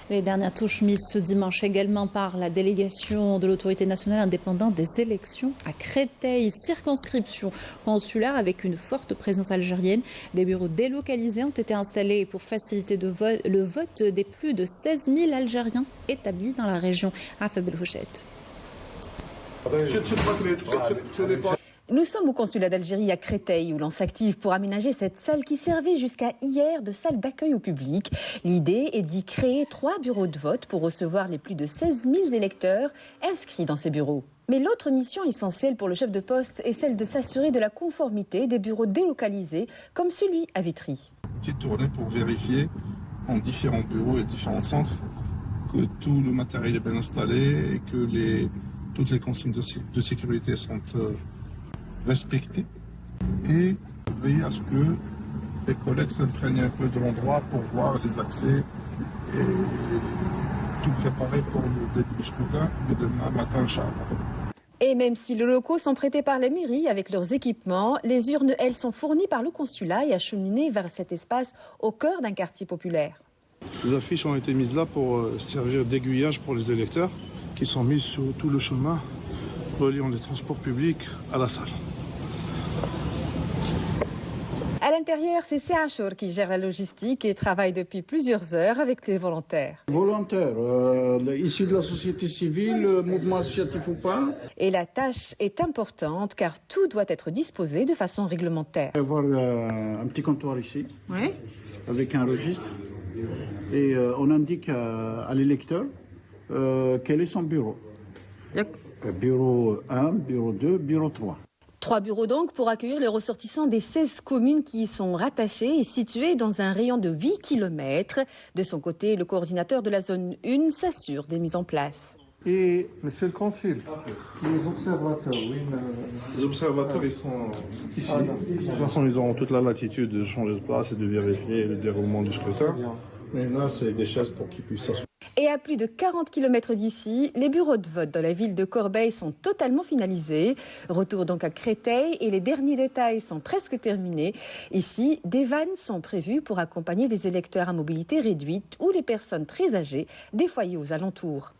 Les dernières touches mises ce dimanche également par la délégation de l'autorité nationale indépendante des élections à Créteil, circonscription consulaire avec une forte présence algérienne. Des bureaux délocalisés ont été installés pour faciliter le vote des plus de 16 000 Algériens établis dans la région. Rafa Belfouchette. Nous sommes au consulat d'Algérie à Créteil où l'on s'active pour aménager cette salle qui servait jusqu'à hier de salle d'accueil au public. L'idée est d'y créer 3 bureaux de vote pour recevoir les plus de 16 000 électeurs inscrits dans ces bureaux. Mais l'autre mission essentielle pour le chef de poste est celle de s'assurer de la conformité des bureaux délocalisés comme celui à Vitry. Petite tournée pour vérifier en différents bureaux et différents centres que tout le matériel est bien installé et que toutes les consignes de sécurité sont respecter et veiller à ce que les collègues s'imprègnent un peu de l'endroit pour voir les accès et tout préparer pour le début du scrutin de demain matin, Inch'Allah. Et même si les locaux sont prêtés par la mairie avec leurs équipements, les urnes, elles, sont fournies par le consulat et acheminées vers cet espace au cœur d'un quartier populaire. Les affiches ont été mises là pour servir d'aiguillage pour les électeurs qui sont mises sur tout le chemin reliant les transports publics à la salle. À l'intérieur, c'est Seachour qui gère la logistique et travaille depuis plusieurs heures avec les volontaires. Volontaires, issus de la société civile, mouvement associatif ou pas. Et la tâche est importante car tout doit être disposé de façon réglementaire. On va avoir un petit comptoir ici, Oui. avec un registre. Et on indique à l'électeur quel est son bureau. Bureau 1, bureau 2, bureau 3. 3 bureaux donc pour accueillir les ressortissants des 16 communes qui y sont rattachées et situées dans un rayon de 8 km. De son côté, le coordinateur de la zone 1 s'assure des mises en place. Et monsieur le consul, les observateurs, oui. Les observateurs, ils sont ici. De toute façon, ils auront toute la latitude de changer de place et de vérifier le déroulement du scrutin. Mais là, c'est des chaises pour qu'ils puissent s'asseoir. Et à plus de 40 km d'ici, les bureaux de vote dans la ville de Corbeil sont totalement finalisés. Retour donc à Créteil et les derniers détails sont presque terminés. Ici, des vannes sont prévues pour accompagner les électeurs à mobilité réduite ou les personnes très âgées des foyers aux alentours.